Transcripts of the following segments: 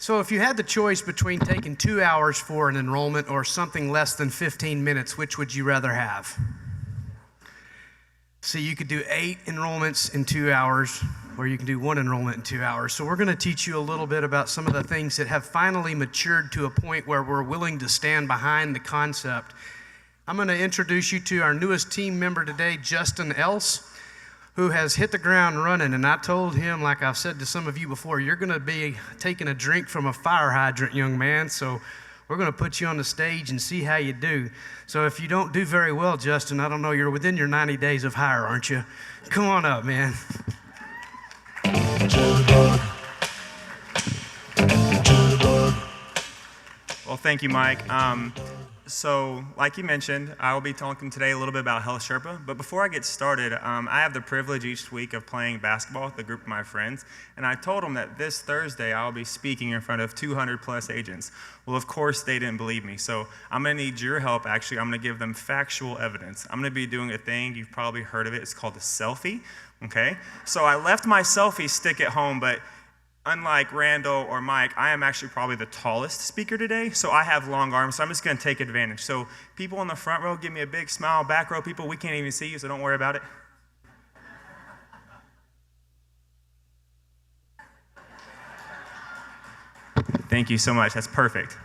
So if you had the choice between taking 2 hours for an enrollment or something less than 15 minutes, which would you rather have? So you could do 8 enrollments in 2 hours, or you can do 1 enrollment in 2 hours. So we're going to teach you a little bit about some of the things that have finally matured to a point where we're willing to stand behind the concept. I'm going to introduce you to our newest team member today, Justin Else, who has hit the ground running. And I told him, like I've said to some of you before, you're going to be taking a drink from a fire hydrant, young man. So we're going to put you on the stage and see how you do. So if you don't do very well, Justin, I don't know, you're within your 90 days of hire, aren't you? Come on up, man. Well, thank you, Mike. So, like you mentioned, I will be talking today a little bit about HealthSherpa. But before I get started, I have the privilege each week of playing basketball with a group of my friends. And I told them that this Thursday I'll be speaking in front of 200 plus agents. Well, of course, they didn't believe me. So I'm going to need your help. Actually, I'm going to give them factual evidence. I'm going to be doing a thing. You've probably heard of it. It's called a selfie. Okay? So I left my selfie stick at home, but unlike Randall or Mike, I am actually probably the tallest speaker today, so I have long arms, so I'm just going to take advantage. So people in the front row, give me a big smile. Back row people, we can't even see you, so don't worry about it. Thank you so much. That's perfect.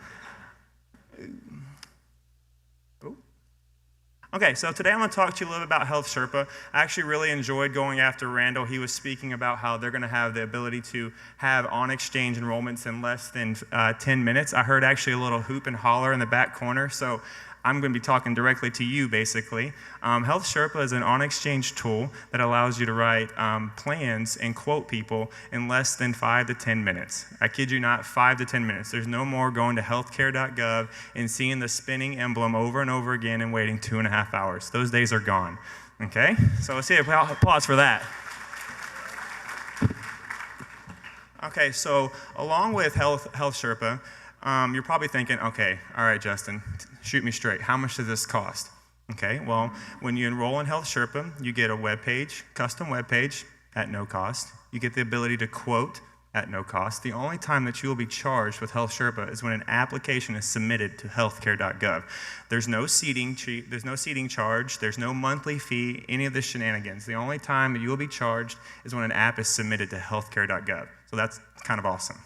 Okay, so today I'm going to talk to you a little bit about HealthSherpa. I actually really enjoyed going after Randall. He was speaking about how they're going to have the ability to have on-exchange enrollments in less than 10 minutes. I heard actually a little hoop and holler in the back corner, so I'm going to be talking directly to you, basically. HealthSherpa is an on-exchange tool that allows you to write plans and quote people in less than 5 to 10 minutes. I kid you not, 5 to 10 minutes. There's no more going to healthcare.gov and seeing the spinning emblem over and over again and waiting 2.5 hours. Those days are gone, okay? So let's see, applause for that. Okay, so along with HealthSherpa, you're probably thinking, okay, all right, Justin, shoot me straight. How much does this cost? Okay, well, when you enroll in HealthSherpa, you get a web page, custom web page at no cost. You get the ability to quote at no cost. The only time that you will be charged with HealthSherpa is when an application is submitted to healthcare.gov. There's no seating charge, there's no monthly fee, any of the shenanigans. The only time that you will be charged is when an app is submitted to healthcare.gov. So that's kind of awesome.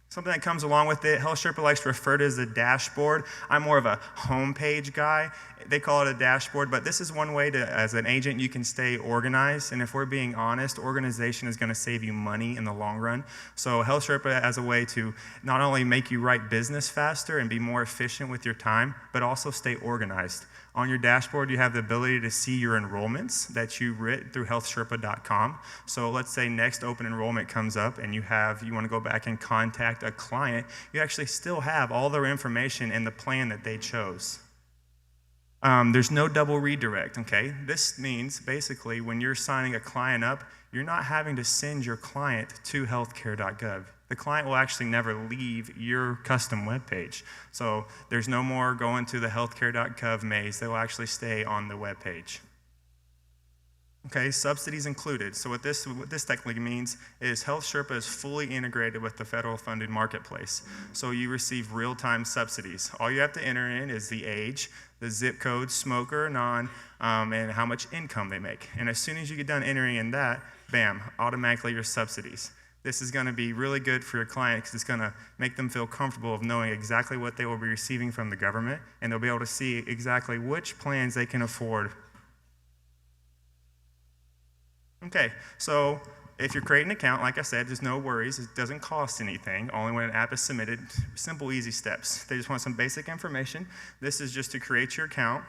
Something that comes along with it, HealthSherpa likes to refer to it as a dashboard. I'm more of a homepage guy. They call it a dashboard, but this is one way to, as an agent, you can stay organized. And if we're being honest, organization is going to save you money in the long run. So HealthSherpa as a way to not only make you write business faster and be more efficient with your time, but also stay organized. On your dashboard, you have the ability to see your enrollments that you writ through healthsherpa.com. So let's say next open enrollment comes up and you want to go back and contact a client, you actually still have all their information in the plan that they chose. There's no double redirect, okay? This means basically when you're signing a client up, you're not having to send your client to healthcare.gov. The client will actually never leave your custom web page. So there's no more going to the healthcare.gov maze. They will actually stay on the web page. Okay, subsidies included. So what this technically means is HealthSherpa is fully integrated with the federal funded marketplace. So you receive real-time subsidies. All you have to enter in is the age, the zip code, smoker, non, and how much income they make. And as soon as you get done entering in that, bam, automatically your subsidies. This is going to be really good for your client because it's going to make them feel comfortable of knowing exactly what they will be receiving from the government, and they'll be able to see exactly which plans they can afford. Okay, so if you're creating an account, like I said, there's no worries. It doesn't cost anything, only when an app is submitted. Simple, easy steps. They just want some basic information. This is just to create your account.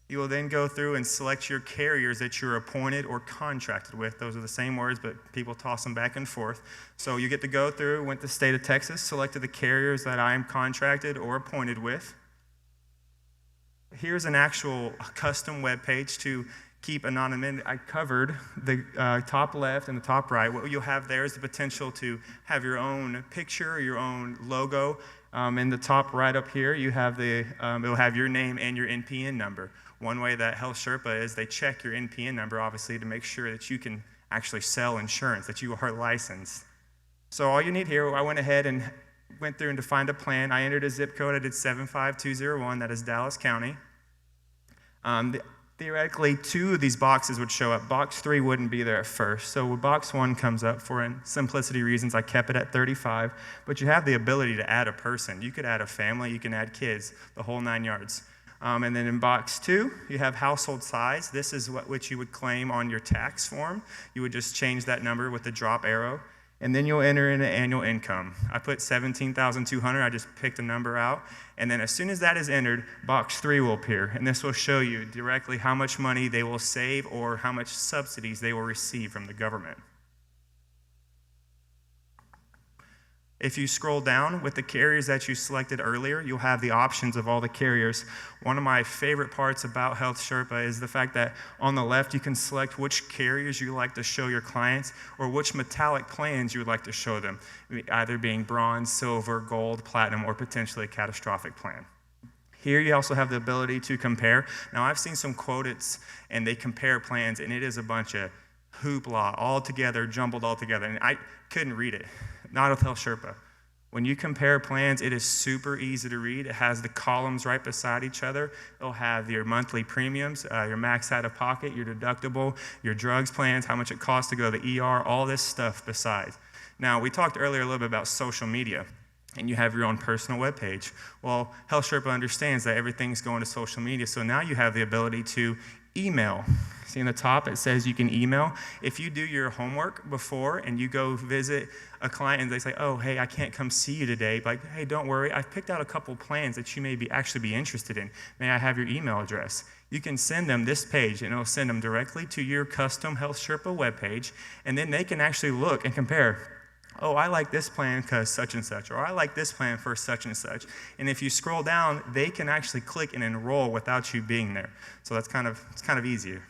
You will then go through and select your carriers that you're appointed or contracted with. Those are the same words, but people toss them back and forth. So you get to go through, went to the state of Texas, selected the carriers that I am contracted or appointed with. Here's an actual custom web page to keep anonymity. I covered the top left and the top right. What you'll have there is the potential to have your own picture, your own logo. In the top right up here, you have it'll have your name and your NPN number. One way that HealthSherpa is they check your NPN number, obviously, to make sure that you can actually sell insurance, that you are licensed. So all you need here, I went ahead and went through and defined a plan. I entered a zip code. I did 75201. That is Dallas County. Theoretically, 2 of these boxes would show up. Box 3 wouldn't be there at first. So when box 1 comes up, for simplicity reasons, I kept it at 35. But you have the ability to add a person. You could add a family. You can add kids, the whole 9 yards. And then in box 2, you have household size. This is which you would claim on your tax form. You would just change that number with the drop arrow. And then you'll enter in an annual income. I put $17,200. I just picked a number out. And then as soon as that is entered, box 3 will appear. And this will show you directly how much money they will save or how much subsidies they will receive from the government. If you scroll down with the carriers that you selected earlier, you'll have the options of all the carriers. One of my favorite parts about HealthSherpa is the fact that on the left you can select which carriers you like to show your clients or which metallic plans you would like to show them, either being bronze, silver, gold, platinum, or potentially a catastrophic plan. Here you also have the ability to compare. Now I've seen some quotes and they compare plans and it is a bunch of hoopla all together, jumbled all together, and I couldn't read it. Not with HealthSherpa. When you compare plans, it is super easy to read. It has the columns right beside each other. It'll have your monthly premiums, your max out of pocket, your deductible, your drugs plans, how much it costs to go to the ER, all this stuff besides. Now, we talked earlier a little bit about social media, and you have your own personal webpage. Well, HealthSherpa understands that everything's going to social media, so now you have the ability to email. See in the top, it says you can email. If you do your homework before and you go visit a client and they say, oh, hey, I can't come see you today, like, hey, don't worry, I've picked out a couple plans that you may actually be interested in. May I have your email address? You can send them this page and it'll send them directly to your custom HealthSherpa webpage, and then they can actually look and compare. Oh, I like this plan because such and such, or I like this plan for such and such. And if you scroll down, they can actually click and enroll without you being there. So it's kind of easier.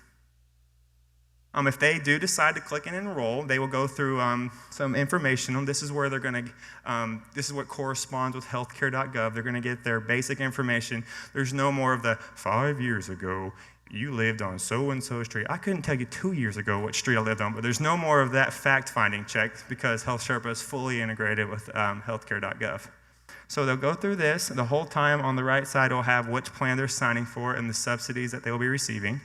If they do decide to click and enroll, they will go through some information. This is where they're going to, this is what corresponds with healthcare.gov. They're going to get their basic information. There's no more of the 5 years ago, you lived on so-and-so street. I couldn't tell you 2 years ago what street I lived on, but there's no more of that fact-finding check because HealthSherpa is fully integrated with healthcare.gov. So they'll go through this. The whole time on the right side, it'll have which plan they're signing for and the subsidies that they will be receiving.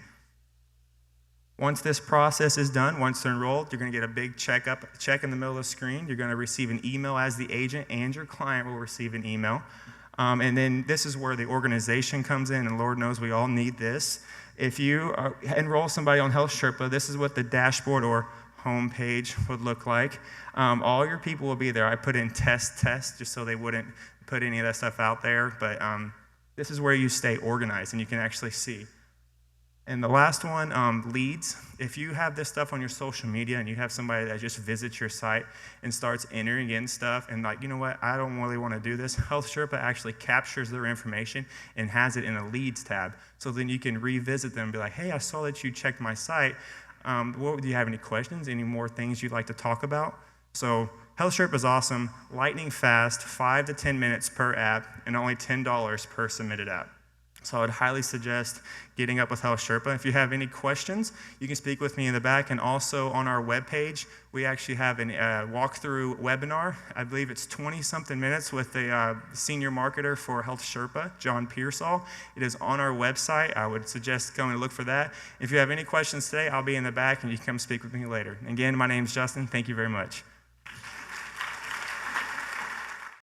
Once this process is done, once they're enrolled, you're going to get a big check in the middle of the screen. You're going to receive an email as the agent, and your client will receive an email. And then this is where the organization comes in, and Lord knows we all need this. If you enroll somebody on HealthSherpa, this is what the dashboard or homepage would look like. All your people will be there. I put in test just so they wouldn't put any of that stuff out there. But this is where you stay organized, and you can actually see. And the last one, leads. If you have this stuff on your social media and you have somebody that just visits your site and starts entering in stuff and like, you know what, I don't really want to do this, HealthSherpa actually captures their information and has it in a leads tab. So then you can revisit them and be like, hey, I saw that you checked my site. Do you have any questions, any more things you'd like to talk about? So HealthSherpa is awesome, lightning fast, 5 to 10 minutes per app, and only $10 per submitted app. So I would highly suggest getting up with HealthSherpa. If you have any questions, you can speak with me in the back. And also on our webpage, we actually have a walkthrough webinar. I believe it's 20-something minutes with the senior marketer for HealthSherpa, John Pearsall. It is on our website. I would suggest going to look for that. If you have any questions today, I'll be in the back, and you can come speak with me later. Again, my name's Justin. Thank you very much.